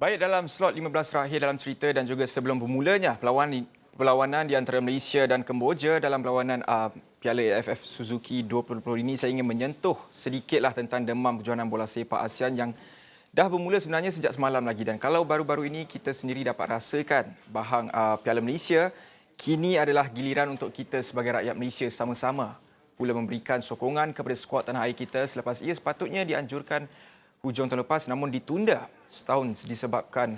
Baik, dalam slot 15 terakhir dalam cerita dan juga sebelum bermulanya perlawanan di antara Malaysia dan Kemboja dalam perlawanan Piala AFF Suzuki 2020 ini, saya ingin menyentuh sedikitlah tentang demam kejohanan bola sepak ASEAN yang dah bermula sebenarnya sejak semalam lagi. Dan kalau baru-baru ini kita sendiri dapat rasakan bahang Piala Malaysia, kini adalah giliran untuk kita sebagai rakyat Malaysia sama-sama pula memberikan sokongan kepada skuad tanah air kita selepas ia sepatutnya dianjurkan hujung tahun lepas namun ditunda setahun disebabkan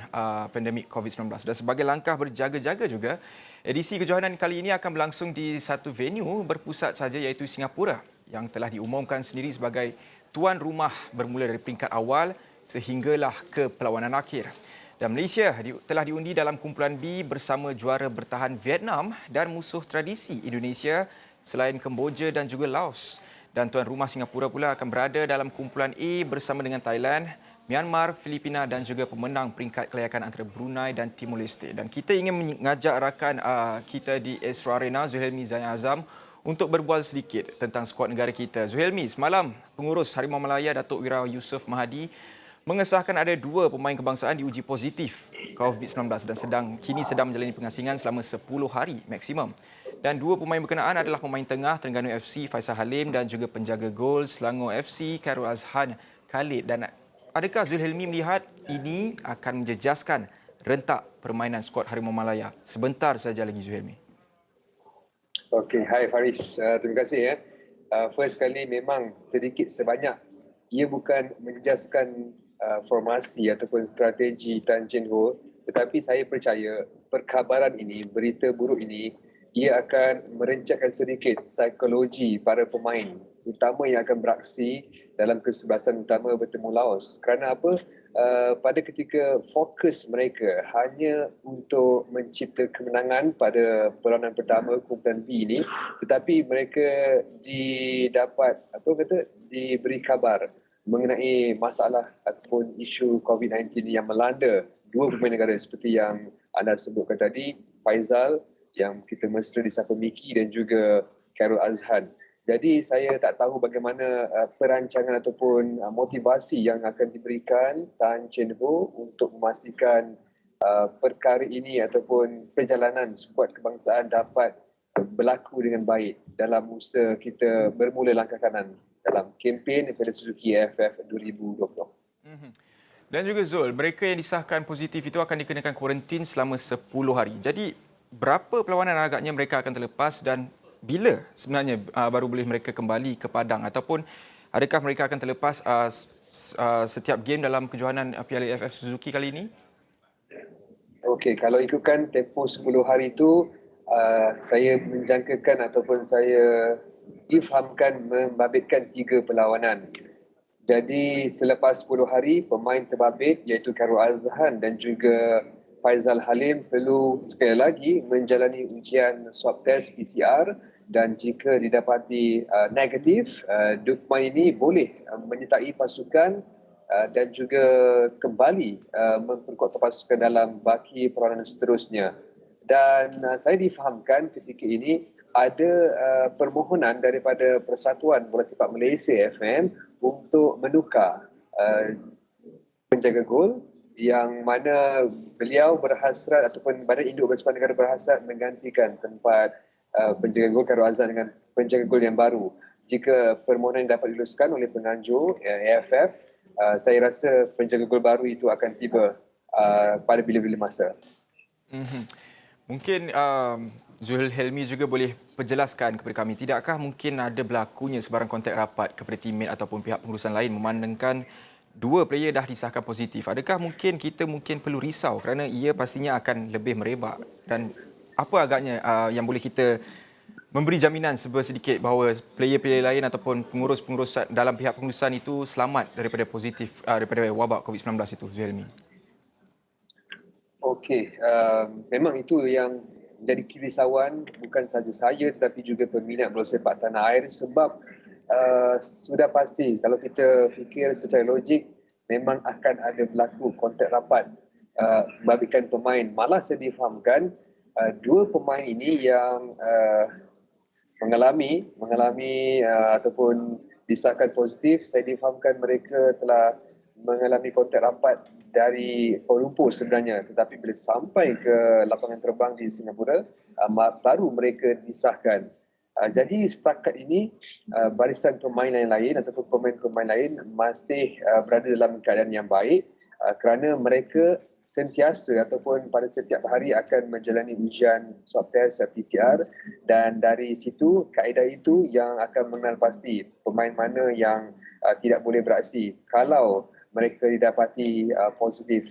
pandemik COVID-19. Dan sebagai langkah berjaga-jaga juga, edisi kejohanan kali ini akan berlangsung di satu venue berpusat saja iaitu Singapura yang telah diumumkan sendiri sebagai tuan rumah bermula dari peringkat awal sehinggalah ke perlawanan akhir. Dan Malaysia telah diundi dalam kumpulan B bersama juara bertahan Vietnam dan musuh tradisi Indonesia selain Kemboja dan juga Laos. Dan tuan rumah Singapura pula akan berada dalam kumpulan A bersama dengan Thailand, Myanmar, Filipina dan juga pemenang peringkat kelayakan antara Brunei dan Timor Leste. Dan kita ingin mengajak rakan kita di Astro Arena, Zuhelmi Zain Azam, untuk berbual sedikit tentang skuad negara kita. Zuhelmi, semalam pengurus Harimau Malaya Datuk Wira Yusof Mahadi mengesahkan ada 2 pemain kebangsaan diuji positif COVID-19 dan kini sedang menjalani pengasingan selama 10 hari maksimum. Dan 2 pemain berkenaan adalah pemain tengah Terengganu FC Faisal Halim dan juga penjaga gol Selangor FC Khairul Azhan Khalid. Dan adakah Zulhilmi melihat ini akan menjejaskan rentak permainan skuad Harimau Malaya? Sebentar saja lagi, Zulhilmi. Okey, hai Faris. Terima kasih ya. First kali memang sedikit sebanyak ia bukan menjejaskan formasi ataupun strategi Tan Cheng Ho, tetapi saya percaya perkabaran ini, berita buruk ini, ia akan merencatkan sedikit psikologi para pemain, utama yang akan beraksi dalam kesebelasan utama bertemu Laos. Kerana apa? Pada ketika fokus mereka hanya untuk mencipta kemenangan pada perlawanan pertama kumpulan B ini, tetapi mereka diberi kabar mengenai masalah ataupun isu COVID-19 yang melanda 2 pemain negara seperti yang anda sebutkan tadi, Faisal yang kita mesra disapa Miki dan juga Khairul Azhan. Jadi saya tak tahu bagaimana perancangan ataupun motivasi yang akan diberikan Tan Cheng Ho untuk memastikan perkara ini ataupun perjalanan skuad kebangsaan dapat berlaku dengan baik dalam usaha kita bermula langkah kanan dalam kempen Piala Suzuki AFF 2020. Dan juga Zul, mereka yang disahkan positif itu akan dikenakan kuarantin selama 10 hari. Jadi berapa perlawanan agaknya mereka akan terlepas dan bila sebenarnya baru boleh mereka kembali ke padang, ataupun adakah mereka akan terlepas setiap game dalam kejohanan Piala AFF Suzuki kali ini? Okey, kalau ikutkan tempoh 10 hari itu, saya menjangkakan ataupun saya difahamkan membabitkan 3 perlawanan. Jadi selepas 10 hari, pemain terbabit iaitu Khairul Azhan dan juga Faisal Halim perlu sekali lagi menjalani ujian swab test PCR, dan jika didapati negatif, dua pemain ini boleh menyertai pasukan dan juga kembali memperkuat pasukan dalam baki perlawanan seterusnya. Dan saya difahamkan ketika ini ada permohonan daripada Persatuan Bola Sepak Malaysia FM untuk menukar penjaga gol yang mana beliau berhasrat ataupun Badan Induk Bersepak Negara berhasrat menggantikan tempat penjaga gol Khairul Azhan dengan penjaga gol yang baru. Jika permohonan dapat diluluskan oleh penganjur AFF, saya rasa penjaga gol baru itu akan tiba pada bila-bila masa. Mungkin Zulhilmi juga boleh perjelaskan kepada kami, tidakkah mungkin ada berlakunya sebarang kontak rapat kepada teammate ataupun pihak pengurusan lain memandangkan 2 player dah disahkan positif? Adakah mungkin kita perlu risau kerana ia pastinya akan lebih merebak? Dan apa agaknya yang boleh kita memberi jaminan sedikit bahawa player-player lain ataupun pengurus-pengurus dalam pihak pengurusan itu selamat daripada daripada wabak COVID-19 itu, Zuhelmi? Okey, memang itu yang menjadi kerisauan bukan sahaja saya tetapi juga peminat bola sepak tanah air, sebab sudah pasti kalau kita fikir secara logik memang akan ada berlaku kontak rapat membabitkan pemain. Malah saya difahamkan 2 pemain ini yang mengalami ataupun disahkan positif, saya difahamkan mereka telah mengalami kontak rapat dari Kuala Lumpur sebenarnya, tetapi bila sampai ke lapangan terbang di Singapura, baru mereka disahkan. Jadi setakat ini barisan pemain lain-lain ataupun pemain-pemain lain masih berada dalam keadaan yang baik kerana mereka sentiasa ataupun pada setiap hari akan menjalani ujian swab test PCR, dan dari situ kaedah itu yang akan mengenal pasti pemain mana yang tidak boleh beraksi kalau mereka didapati positif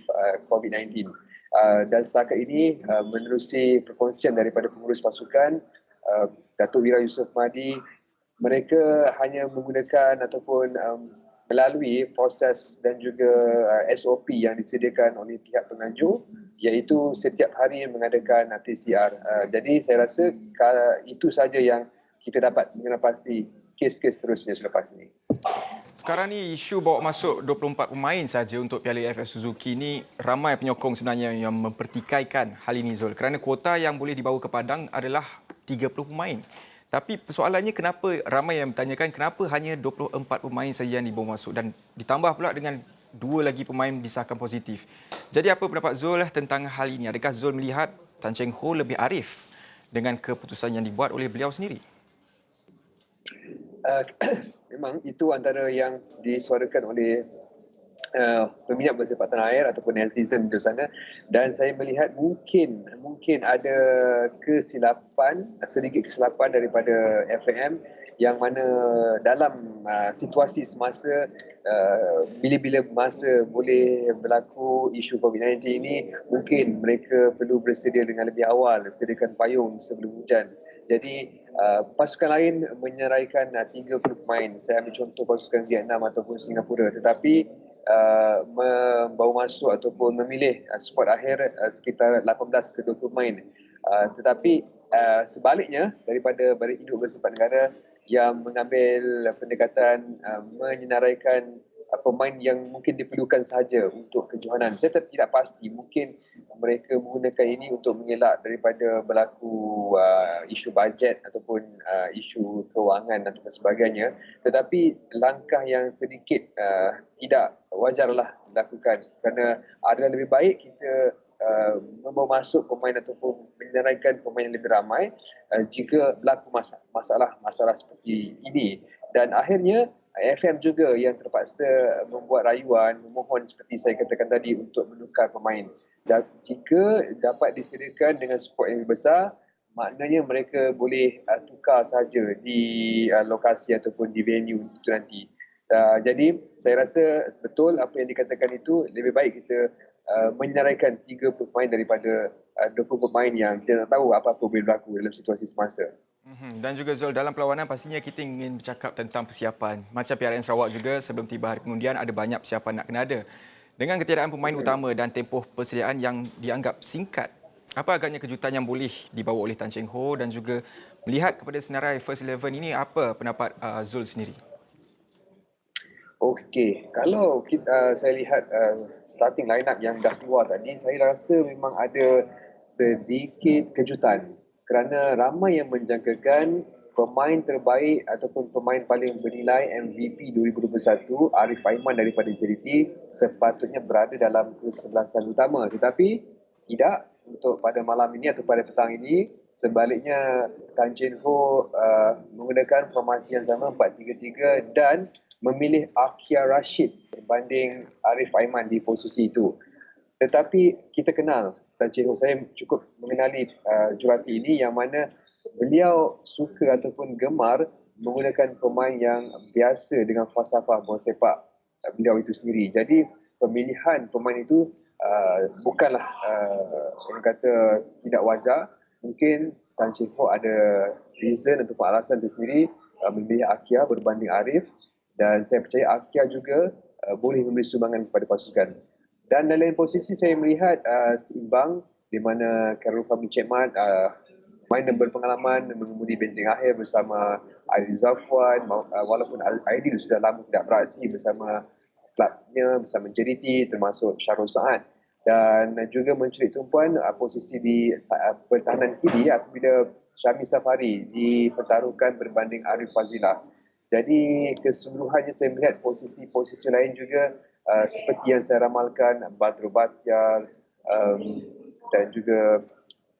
COVID-19. Dan setakat ini menerusi perkongsian daripada pengurus pasukan, Datuk Wira Yusof Mahdi, mereka hanya menggunakan ataupun melalui proses dan juga SOP yang disediakan oleh pihak penganjur, iaitu setiap hari mengadakan PCR. Jadi saya rasa itu saja yang kita dapat mengenal pasti kes-kes seterusnya selepas ini. Sekarang ni isu bawa masuk 24 pemain saja untuk Piala AFF Suzuki ni, ramai penyokong sebenarnya yang mempertikaikan hal ini, Zul. Kerana kuota yang boleh dibawa ke Padang adalah 30 pemain. Tapi persoalannya kenapa ramai yang bertanyakan kenapa hanya 24 pemain saja yang dibawa masuk dan ditambah pula dengan 2 lagi pemain disahkan positif. Jadi apa pendapat Zul tentang hal ini? Adakah Zul melihat Tan Cheng Ho lebih arif dengan keputusan yang dibuat oleh beliau sendiri? Memang itu antara yang disuarakan oleh peminat bola sepak tanah air ataupun netizen di sana, dan saya melihat mungkin ada sedikit kesilapan daripada FAM, yang mana dalam situasi semasa bila-bila masa boleh berlaku isu COVID-19 ini, mungkin mereka perlu bersedia dengan lebih awal, sediakan payung sebelum hujan. Jadi pasukan lain menyeraikan 30 pemain. Saya ambil contoh pasukan Vietnam ataupun Singapura, tetapi membawa masuk ataupun memilih skuad akhir sekitar 18 ke 20 pemain. Tetapi sebaliknya daripada Badan Induk Bersifat Negara yang mengambil pendekatan menyenaraikan pemain yang mungkin diperlukan sahaja untuk kejohanan. Saya tidak pasti, mungkin mereka menggunakan ini untuk mengelak daripada berlaku isu bajet ataupun isu kewangan dan sebagainya. Tetapi langkah yang sedikit tidak wajarlah dilakukan, kerana adalah lebih baik kita membawa masuk pemain ataupun menyenaraikan pemain yang lebih ramai jika berlaku masalah seperti ini. Dan akhirnya FM juga yang terpaksa membuat rayuan, memohon seperti saya katakan tadi untuk menukar pemain. Dan jika dapat disediakan dengan skuad yang lebih besar, maknanya mereka boleh tukar saja di lokasi ataupun di venue itu nanti. Jadi saya rasa betul apa yang dikatakan itu, lebih baik kita menyenaraikan 3 pemain daripada 20 pemain yang kita tak tahu apa-apa boleh berlaku dalam situasi semasa. Dan juga Zul, dalam perlawanan pastinya kita ingin bercakap tentang persiapan. Macam PRN Sarawak juga, sebelum tiba hari pengundian ada banyak persiapan nak kena ada. Dengan ketiadaan pemain utama dan tempoh persediaan yang dianggap singkat, apa agaknya kejutan yang boleh dibawa oleh Tan Cheng Ho, dan juga melihat kepada senarai First 11 ini, apa pendapat Zul sendiri? Okey, kalau saya lihat starting line-up yang dah keluar tadi, saya rasa memang ada sedikit kejutan kerana ramai yang menjangkakan pemain terbaik ataupun pemain paling bernilai MVP 2021, Arif Aiman daripada JDT, sepatutnya berada dalam kesebelasan utama. Tetapi tidak, untuk pada malam ini atau pada petang ini, sebaliknya Tan Cheng Ho menggunakan formasi yang sama 4-3-3 dan memilih Akia Rashid berbanding Arif Aiman di posisi itu. Tetapi kita kenal Tan Cheng Ho, saya cukup mengenali jurati ini, yang mana beliau suka ataupun gemar menggunakan pemain yang biasa dengan falsafah bola sepak beliau itu sendiri. Jadi pemilihan pemain itu bukanlah orang kata tidak wajar. Mungkin Tan Cheng Ho ada reason ataupun alasan tersendiri memilih Akia berbanding Arif, dan saya percaya Akia juga boleh memberi sumbangan kepada pasukan. Dan dalam posisi saya melihat seimbang, di mana Khairul Fahmi Cekmat main dan berpengalaman mengemudi benteng akhir bersama Aidil Zafwan, walaupun Aidil sudah lama tidak beraksi bersama klubnya, bersama JDT, termasuk Syarul Saad, dan juga menculik tumpuan posisi di pertahanan kiri apabila Syami Safari dipertaruhkan berbanding Arif Fazilah. Jadi keseluruhannya saya melihat posisi-posisi lain juga seperti yang saya ramalkan Badru Batiar dan juga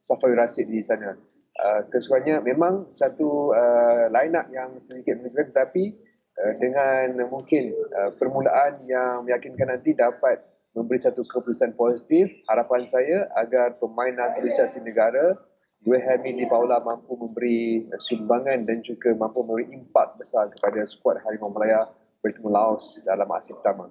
Safai Rasid di sana. Keseluruhannya memang satu line up yang sedikit menunjukkan, tetapi dengan mungkin permulaan yang meyakinkan nanti dapat memberi satu keputusan positif. Harapan saya agar pemain naturalisasi negara Wilhelmine Di Paula mampu memberi sumbangan dan juga mampu memberi impak besar kepada skuad Harimau Malaya bertemu Laos dalam aksi pertama.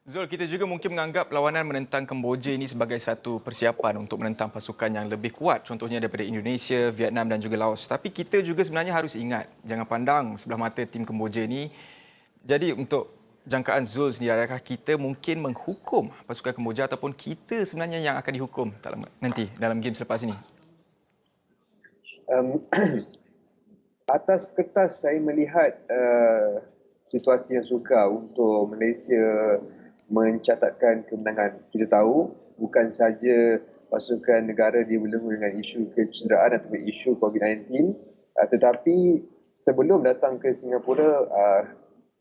Zul, kita juga mungkin menganggap lawanan menentang Kemboja ini sebagai satu persiapan untuk menentang pasukan yang lebih kuat, contohnya daripada Indonesia, Vietnam dan juga Laos. Tapi kita juga sebenarnya harus ingat, jangan pandang sebelah mata tim Kemboja ini. Jadi untuk jangkaan Zul sendiri, adakah kita mungkin menghukum pasukan Kemboja ataupun kita sebenarnya yang akan dihukum nanti dalam game selepas ini? Atas kertas saya melihat situasi yang sukar untuk Malaysia mencatatkan kemenangan. Kita tahu bukan sahaja pasukan negara dibelenggu dengan isu kecederaan atau isu COVID-19, tetapi sebelum datang ke Singapura,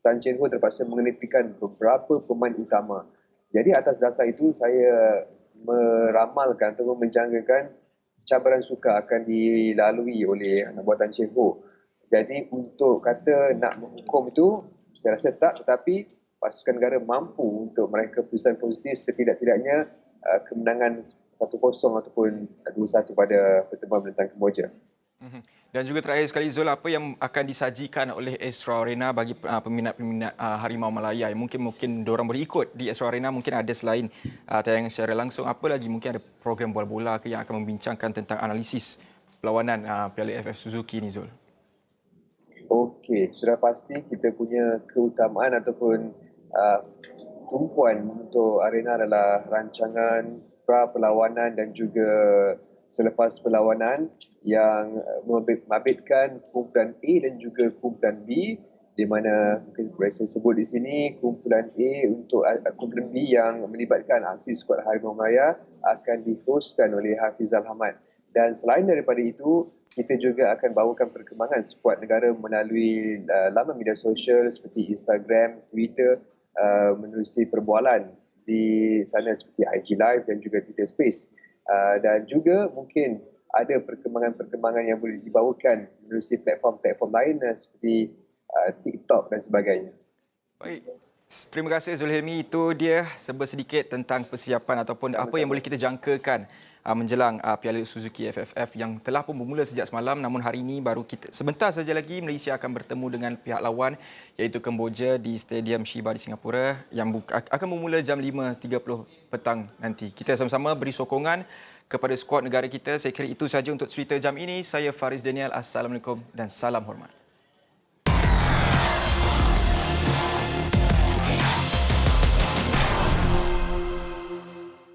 Tan Cheng Ho terpaksa mengenepikan beberapa pemain utama. Jadi atas dasar itu saya meramalkan atau menjangkakan cabaran sukar akan dilalui oleh anak buah Tan Cheng Ho. Jadi untuk kata nak menghukum itu, saya rasa tak, tetapi pasukan negara mampu untuk meraih keputusan positif setidak-tidaknya kemenangan 1-0 ataupun 2-1 pada pertemuan menentang Kemboja. Dan juga terakhir sekali Zul, apa yang akan disajikan oleh Astro Arena bagi peminat-peminat Harimau Malaya? Mungkin diorang boleh ikut di Astro Arena, mungkin ada selain tayangan secara langsung, apa lagi mungkin ada program bola-bola ke yang akan membincangkan tentang analisis perlawanan Piala AFF Suzuki ni, Zul? Okey, sudah pasti kita punya keutamaan ataupun tumpuan untuk arena adalah rancangan pra-perlawanan dan juga selepas perlawanan yang membabitkan kumpulan A dan juga kumpulan B, di mana mungkin boleh saya sebut di sini kumpulan A untuk kumpulan B yang melibatkan aksi skuad Harimau Malaya akan dihostkan oleh Hafizal Hamad. Dan selain daripada itu, kita juga akan bawakan perkembangan skuad negara melalui laman media sosial seperti Instagram, Twitter, menerusi perbualan di sana seperti IG Live dan juga Twitter Space. Dan juga mungkin ada perkembangan-perkembangan yang boleh dibawakan menerusi platform-platform lain seperti TikTok dan sebagainya. Baik. Terima kasih Zulhilmi. Itu dia sedikit tentang persiapan ataupun apa yang boleh kita jangkakan menjelang Piala Suzuki FFF yang telah pun bermula sejak semalam, namun hari ini baru sebentar saja lagi Malaysia akan bertemu dengan pihak lawan iaitu Kemboja di Stadium Shiba di Singapura yang akan bermula jam 5.30 petang nanti. Kita sama-sama beri sokongan kepada skuad negara kita. Saya kira itu sahaja untuk cerita jam ini. Saya Faris Daniel. Assalamualaikum dan salam hormat.